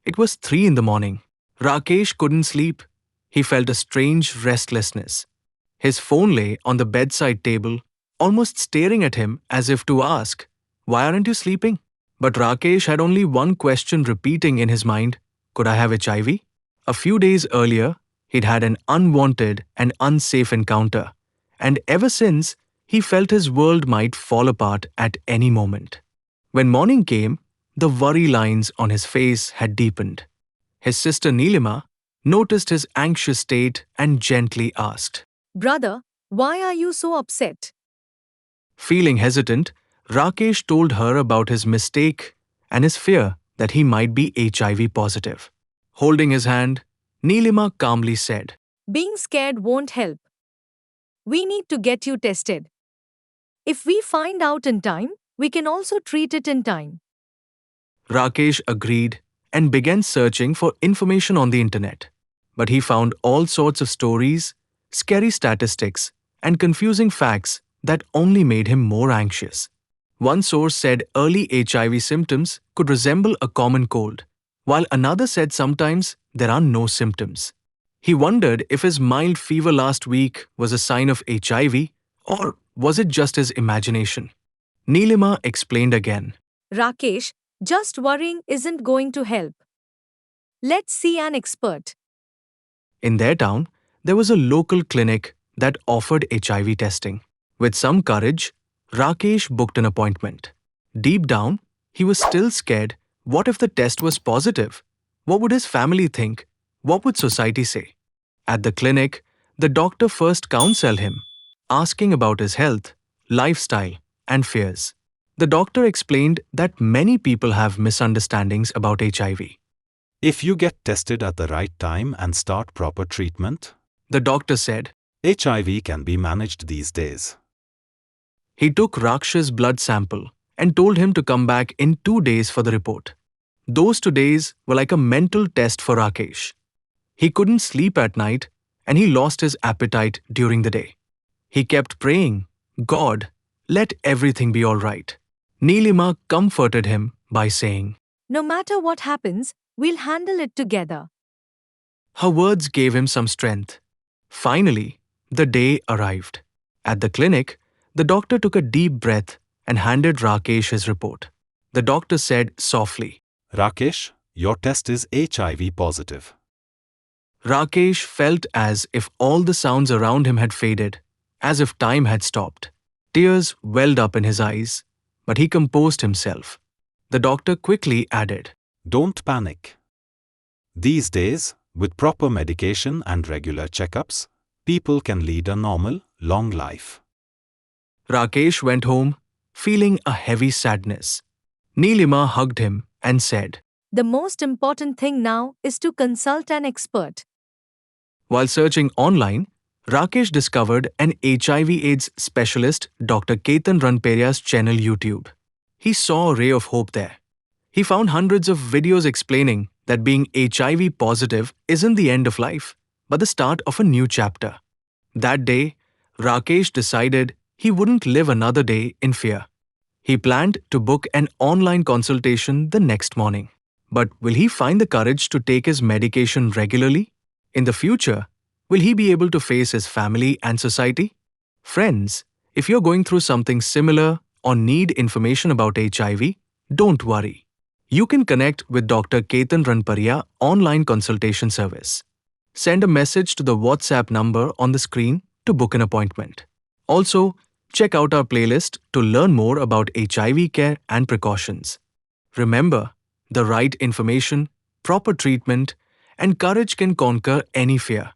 It was 3 in the morning. Rakesh couldn't sleep. He felt a strange restlessness. His phone lay on the bedside table, almost staring at him as if to ask, "Why aren't you sleeping?" But Rakesh had only one question repeating in his mind: could I have HIV? A few days earlier, he'd had an unwanted and unsafe encounter, and ever since, he felt his world might fall apart at any moment. When morning came, the worry lines on his face had deepened. His sister Neelima noticed his anxious state and gently asked. Brother, why are you so upset? Feeling hesitant, Rakesh told her about his mistake and his fear that he might be HIV positive. Holding his hand, Neelima calmly said, Being scared won't help. We need to get you tested. If we find out in time, we can also treat it in time. Rakesh agreed and began searching for information on the internet. But he found all sorts of stories, scary statistics, and confusing facts that only made him more anxious. One source said early HIV symptoms could resemble a common cold, while another said sometimes there are no symptoms. He wondered if his mild fever last week was a sign of HIV, or was it just his imagination? Neelima explained again. Rakesh, just worrying isn't going to help. Let's see an expert. In their town, there was a local clinic that offered HIV testing. With some courage, Rakesh booked an appointment. Deep down, he was still scared. What if the test was positive? What would his family think? What would society say? At the clinic, the doctor first counseled him, asking about his health, lifestyle, and fears. The doctor explained that many people have misunderstandings about HIV. If you get tested at the right time and start proper treatment, The doctor said. HIV can be managed these days. He took Rakesh's blood sample and told him to come back in 2 days for the report. Those 2 days were like a mental test for Rakesh. He couldn't sleep at night and he lost his appetite during the day. He kept praying, God, let everything be all right. Neelima comforted him by saying, No matter what happens, we'll handle it together. Her words gave him some strength. Finally, the day arrived. At the clinic, the doctor took a deep breath and handed Rakesh his report. The doctor said softly. Rakesh, your test is HIV positive. Rakesh felt as if all the sounds around him had faded, as if time had stopped. Tears welled up in his eyes, but he composed himself. The doctor quickly added, Don't panic. These days, with proper medication and regular checkups, people can lead a normal, long life. Rakesh went home, feeling a heavy sadness. Neelima hugged him and said, The most important thing now is to consult an expert. While searching online, Rakesh discovered an HIV/AIDS specialist, Dr. Ketan Ranpariya's channel YouTube. He saw a ray of hope there. He found hundreds of videos explaining that being HIV positive isn't the end of life, but the start of a new chapter. That day, Rakesh decided he wouldn't live another day in fear. He planned to book an online consultation the next morning. But will he find the courage to take his medication regularly? In the future, will he be able to face his family and society? Friends, if you're going through something similar or need information about HIV, don't worry. You can connect with Dr. Ketan Ranpariya online consultation service. Send a message to the WhatsApp number on the screen to book an appointment. Also, check out our playlist to learn more about HIV care and precautions. Remember, the right information, proper treatment, and courage can conquer any fear.